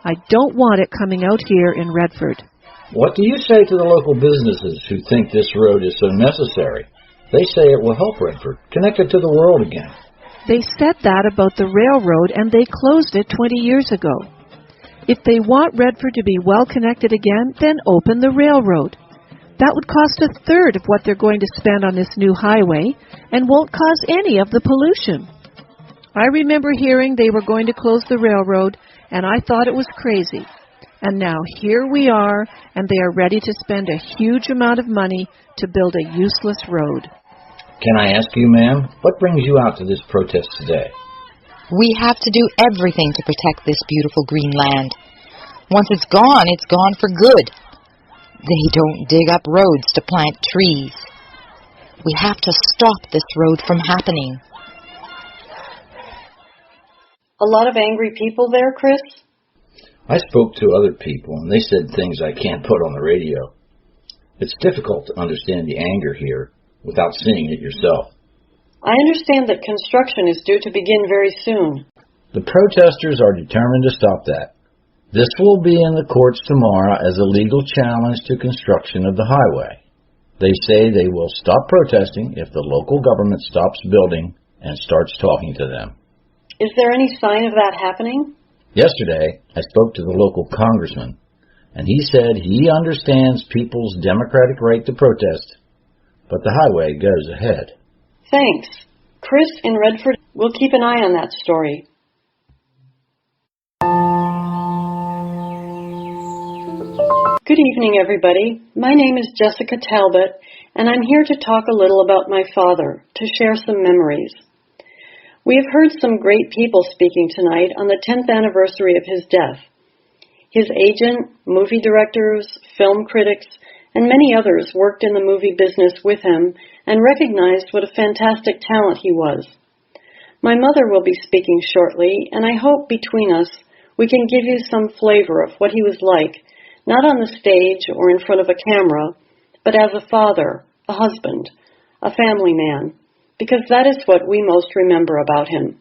I don't want it coming out here in Redford. What do you say to the local businesses who think this road is so necessary? They say it will help Redford, connect it to the world again. They said that about the railroad, and they closed it 20 years ago. If they want Redford to be well connected again, then open the railroad. That would cost a third of what they're going to spend on this new highway and won't cause any of the pollution. I remember hearing they were going to close the railroad, and I thought it was crazy. And now here we are, and they are ready to spend a huge amount of money to build a useless road. Can I ask you, ma'am, what brings you out to this protest today? We have to do everything to protect this beautiful green land. Once it's gone for good. They don't dig up roads to plant trees. We have to stop this road from happening. A lot of angry people there, Chris? I spoke to other people, and they said things I can't put on the radio. It's difficult to understand the anger here without seeing it yourself. I understand that construction is due to begin very soon. The protesters are determined to stop that. This will be in the courts tomorrow as a legal challenge to construction of the highway. They say they will stop protesting if the local government stops building and starts talking to them. Is there any sign of that happening? Yesterday, I spoke to the local congressman, and he said he understands people's democratic right to protest, but the highway goes ahead. Thanks. Chris in Redford will keep an eye on that story. Good evening, everybody. My name is Jessica Talbot, and I'm here to talk a little about my father, to share some memories. We have heard some great people speaking tonight on the 10th anniversary of his death. His agent, movie directors, film critics, and many others worked in the movie business with him and recognized what a fantastic talent he was. My mother will be speaking shortly, and I hope between us we can give you some flavor of what he was like, not on the stage or in front of a camera, but as a father, a husband, a family man, because that is what we most remember about him.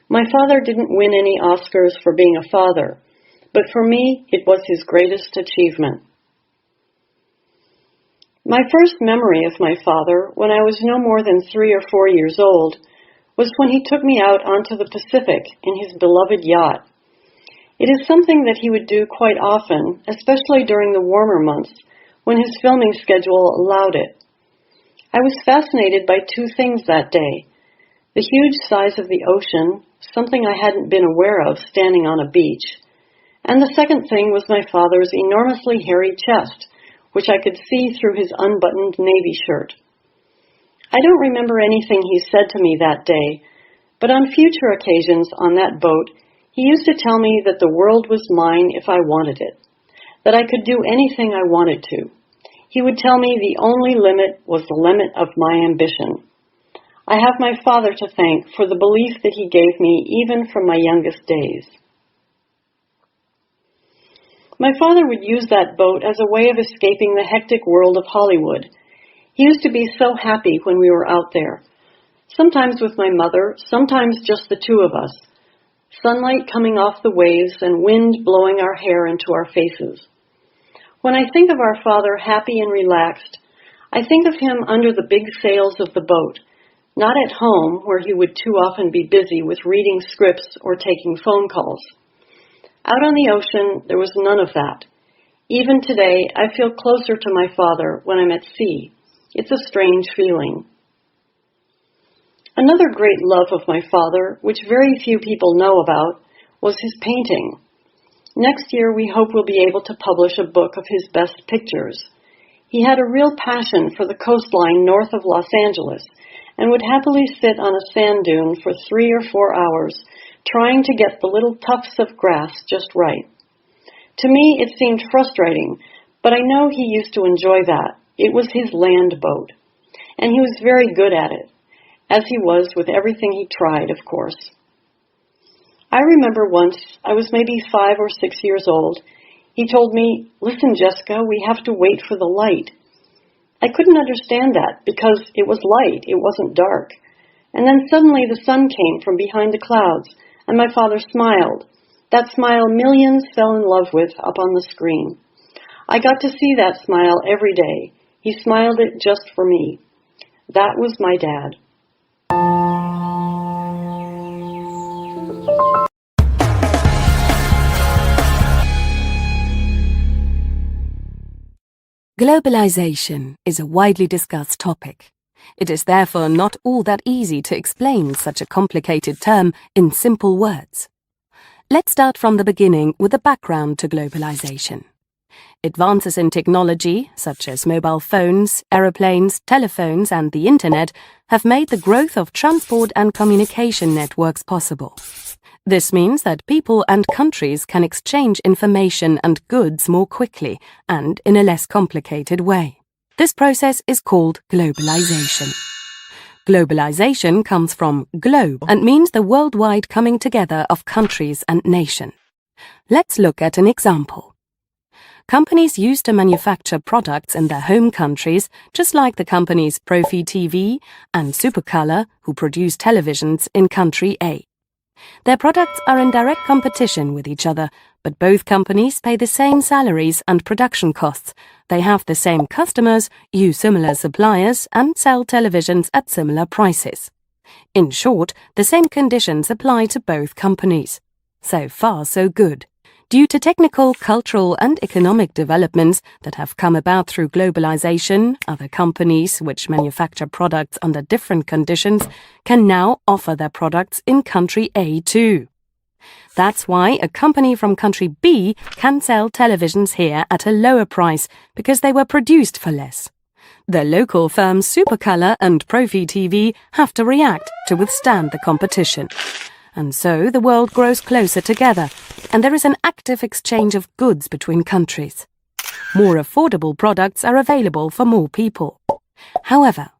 My father didn't win any Oscars for being a father, but for me, it was his greatest achievement. My first memory of my father, when I was no more than 3 or 4 years old, was when he took me out onto the Pacific in his beloved yacht. It is something that he would do quite often, especially during the warmer months, when his filming schedule allowed it. I was fascinated by 2 things that day: the huge size of the ocean, something I hadn't been aware of standing on a beach, and the second thing was my father's enormously hairy chest, which I could see through his unbuttoned navy shirt. I don't remember anything he said to me that day, but on future occasions on that boat, he used to tell me that the world was mine if I wanted it, that I could do anything I wanted to. He would tell me the only limit was the limit of my ambition. I have my father to thank for the belief that he gave me even from my youngest days. My father would use that boat as a way of escaping the hectic world of Hollywood. He used to be so happy when we were out there, sometimes with my mother, sometimes just the 2 of us. Sunlight coming off the waves and wind blowing our hair into our faces. When I think of our father happy and relaxed, I think of him under the big sails of the boat, not at home where he would too often be busy with reading scripts or taking phone calls. Out on the ocean, there was none of that. Even today, I feel closer to my father when I'm at sea. It's a strange feeling. Another great love of my father, which very few people know about, was his painting. Next year, we hope we'll be able to publish a book of his best pictures. He had a real passion for the coastline north of Los Angeles and would happily sit on a sand dune for 3 or 4 hours, trying to get the little tufts of grass just right. To me, it seemed frustrating, but I know he used to enjoy that. It was his land boat, and he was very good at it, as he was with everything he tried, of course. I remember once, I was maybe 5 or 6 years old, he told me, "Listen, Jessica, we have to wait for the light." I couldn't understand that because it was light, it wasn't dark. And then suddenly the sun came from behind the clouds, and my father smiled. That smile millions fell in love with up on the screen. I got to see that smile every day. He smiled it just for me. That was my dad. Globalization is a widely discussed topic. It is therefore not all that easy to explain such a complicated term in simple words. Let's start from the beginning with the background to globalization. Advances in technology, such as mobile phones, aeroplanes, telephones, and the Internet, have made the growth of transport and communication networks possible. This means that people and countries can exchange information and goods more quickly and in a less complicated way. This process is called globalization. Globalization comes from globe and means the worldwide coming together of countries and nations. Let's look at an example. Companies used to manufacture products in their home countries, just like the companies Profi TV and Supercolor, who produce televisions in country A. Their products are in direct competition with each other, but both companies pay the same salaries and production costs. They have the same customers, use similar suppliers, and sell televisions at similar prices. In short, the same conditions apply to both companies. So far, so good. Due to technical, cultural and economic developments that have come about through globalization, other companies which manufacture products under different conditions can now offer their products in country A too. That's why a company from country B can sell televisions here at a lower price because they were produced for less. The local firms Supercolor and Profi TV have to react to withstand the competition. And so the world grows closer together, and there is an active exchange of goods between countries. More affordable products are available for more people. However,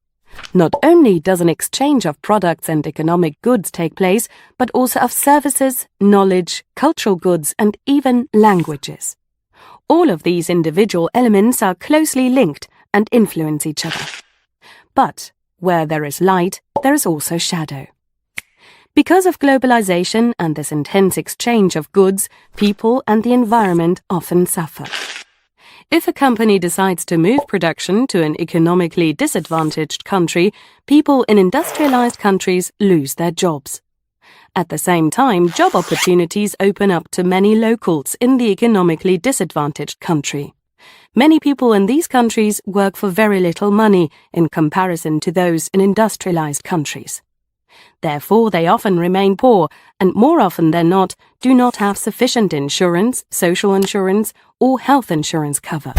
not only does an exchange of products and economic goods take place, but also of services, knowledge, cultural goods, and even languages. All of these individual elements are closely linked and influence each other. But where there is light, there is also shadow. Because of globalization and this intense exchange of goods, people and the environment often suffer. If a company decides to move production to an economically disadvantaged country, people in industrialized countries lose their jobs. At the same time, job opportunities open up to many locals in the economically disadvantaged country. Many people in these countries work for very little money in comparison to those in industrialized countries. Therefore, they often remain poor and more often than not do not have sufficient insurance, social insurance or health insurance cover.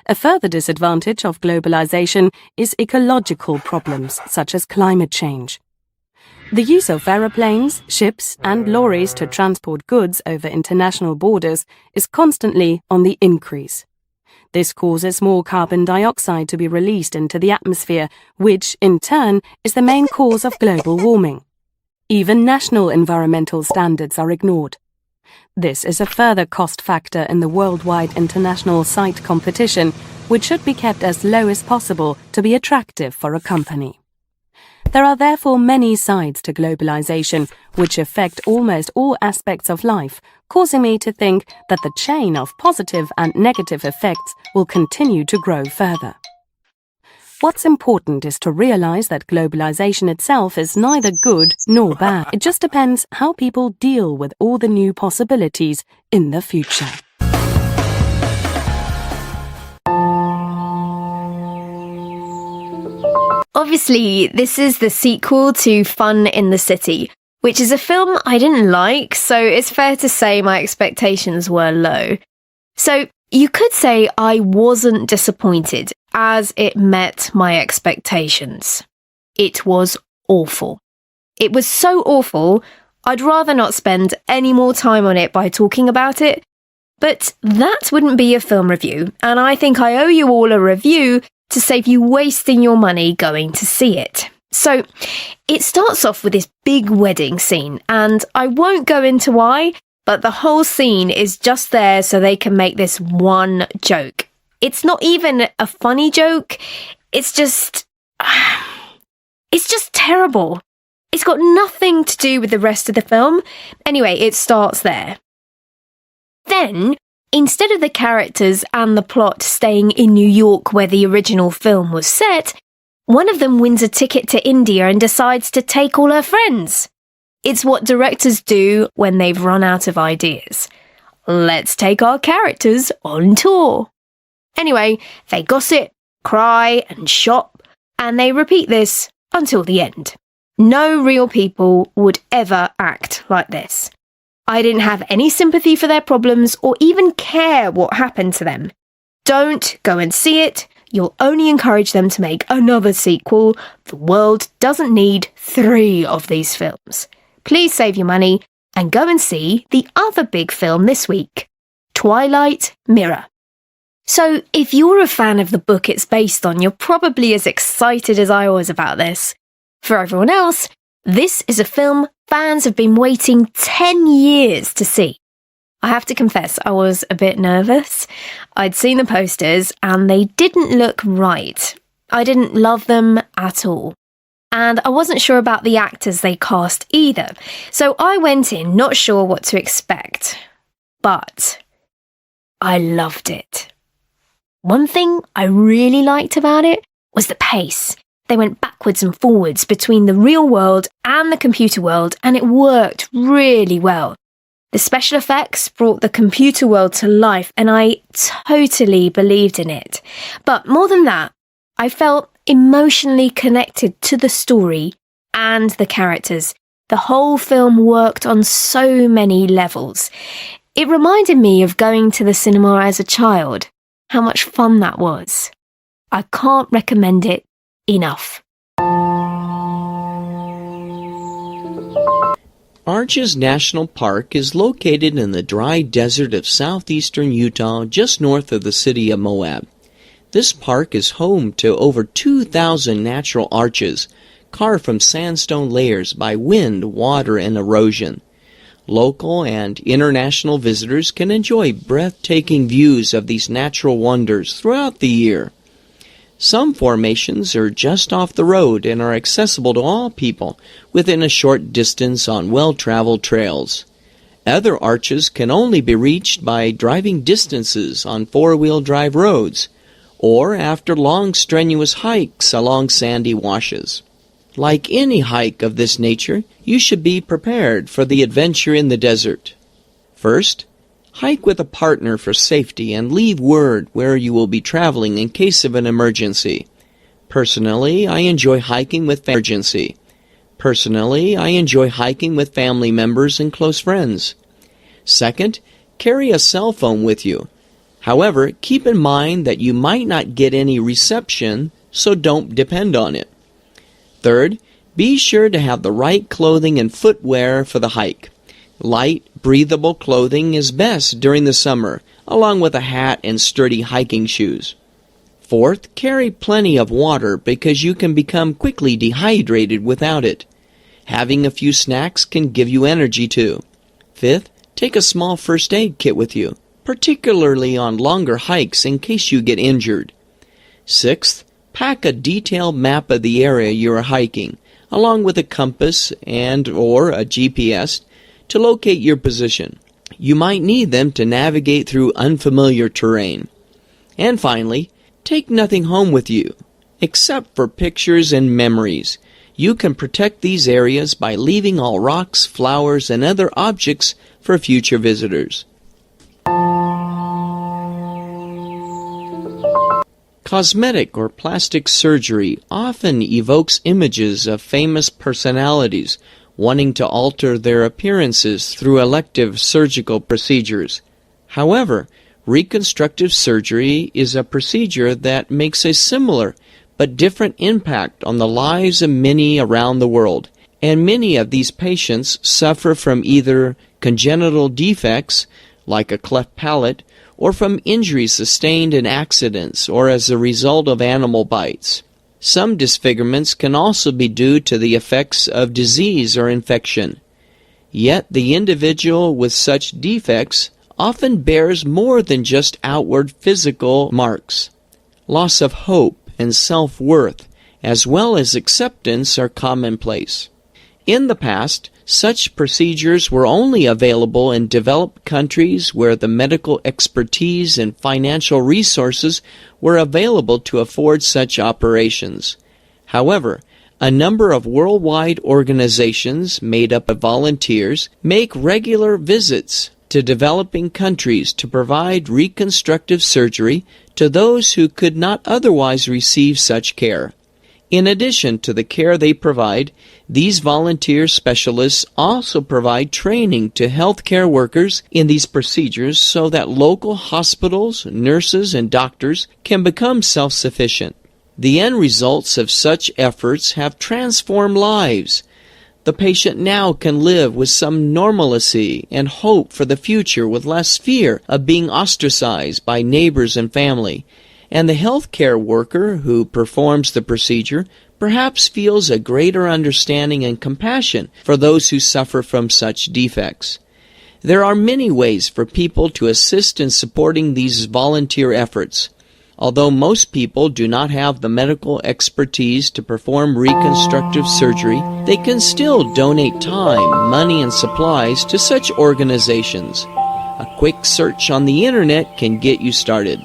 A further disadvantage of globalization is ecological problems such as climate change. The use of aeroplanes, ships and lorries to transport goods over international borders is constantly on the increase. This causes more carbon dioxide to be released into the atmosphere, which, in turn, is the main cause of global warming. Even national environmental standards are ignored. This is a further cost factor in the worldwide international site competition, which should be kept as low as possible to be attractive for a company. There are therefore many sides to globalization, which affect almost all aspects of life, causing me to think that the chain of positive and negative effects will continue to grow further. What's important is to realize that globalization itself is neither good nor bad. It just depends how people deal with all the new possibilities in the future. Obviously, this is the sequel to Fun in the City, which is a film I didn't like, so it's fair to say my expectations were low. So you could say I wasn't disappointed, as it met my expectations. It was awful. It was so awful, I'd rather not spend any more time on it by talking about it. But that wouldn't be a film review, and I think I owe you all a review to save you wasting your money going to see it. So, it starts off with this big wedding scene, and I won't go into why, but the whole scene is just there so they can make this one joke. It's not even a funny joke, it's just terrible. It's got nothing to do with the rest of the film. Anyway, it starts there. Then, instead of the characters and the plot staying in New York where the original film was set, one of them wins a ticket to India and decides to take all her friends. It's what directors do when they've run out of ideas. Let's take our characters on tour. Anyway, they gossip, cry and shop, and they repeat this until the end. No real people would ever act like this. I didn't have any sympathy for their problems or even care what happened to them. Don't go and see it. You'll only encourage them to make another sequel. The world doesn't need 3 of these films. Please save your money and go and see the other big film this week, Twilight Mirror. So, if you're a fan of the book it's based on, you're probably as excited as I was about this. For everyone else, this is a film fans have been waiting 10 years to see. I have to confess, I was a bit nervous. I'd seen the posters and they didn't look right. I didn't love them at all. And I wasn't sure about the actors they cast either. So I went in not sure what to expect. But I loved it. One thing I really liked about it was the pace. They went backwards and forwards between the real world and the computer world, and it worked really well. The special effects brought the computer world to life, and I totally believed in it. But more than that, I felt emotionally connected to the story and the characters. The whole film worked on so many levels. It reminded me of going to the cinema as a child, how much fun that was. I can't recommend it enough. Arches National Park is located in the dry desert of southeastern Utah, just north of the city of Moab. This park is home to over 2,000 natural arches, carved from sandstone layers by wind, water, and erosion. Local and international visitors can enjoy breathtaking views of these natural wonders throughout the year. Some formations are just off the road and are accessible to all people within a short distance on well-traveled trails. Other arches can only be reached by driving distances on four-wheel drive roads or after long strenuous hikes along sandy washes. Like any hike of this nature, you should be prepared for the adventure in the desert. First, hike with a partner for safety and leave word where you will be traveling in case of an emergency. Personally, I enjoy hiking with family members and close friends. Second, carry a cell phone with you. However, keep in mind that you might not get any reception, so don't depend on it. Third, be sure to have the right clothing and footwear for the hike. Light, breathable clothing is best during the summer, along with a hat and sturdy hiking shoes. Fourth, carry plenty of water because you can become quickly dehydrated without it. Having a few snacks can give you energy too. Fifth, take a small first aid kit with you, particularly on longer hikes in case you get injured. Sixth, pack a detailed map of the area you are hiking, along with a compass and/or a GPS to locate your position. You might need them to navigate through unfamiliar terrain. And finally, take nothing home with you, except for pictures and memories. You can protect these areas by leaving all rocks, flowers, and other objects for future visitors. Cosmetic or plastic surgery often evokes images of famous personalities wanting to alter their appearances through elective surgical procedures. However, reconstructive surgery is a procedure that makes a similar but different impact on the lives of many around the world, and many of these patients suffer from either congenital defects, like a cleft palate, or from injuries sustained in accidents or as a result of animal bites. Some disfigurements can also be due to the effects of disease or infection. Yet the individual with such defects often bears more than just outward physical marks. Loss of hope and self-worth, as well as acceptance, are commonplace. In the past, such procedures were only available in developed countries where the medical expertise and financial resources were available to afford such operations. However, a number of worldwide organizations made up of volunteers make regular visits to developing countries to provide reconstructive surgery to those who could not otherwise receive such care. In addition to the care they provide, these volunteer specialists also provide training to healthcare workers in these procedures so that local hospitals, nurses, and doctors can become self-sufficient. The end results of such efforts have transformed lives. The patient now can live with some normalcy and hope for the future with less fear of being ostracized by neighbors and family. And the healthcare worker who performs the procedure perhaps feels a greater understanding and compassion for those who suffer from such defects. There are many ways for people to assist in supporting these volunteer efforts. Although most people do not have the medical expertise to perform reconstructive surgery, they can still donate time, money, and supplies to such organizations. A quick search on the internet can get you started.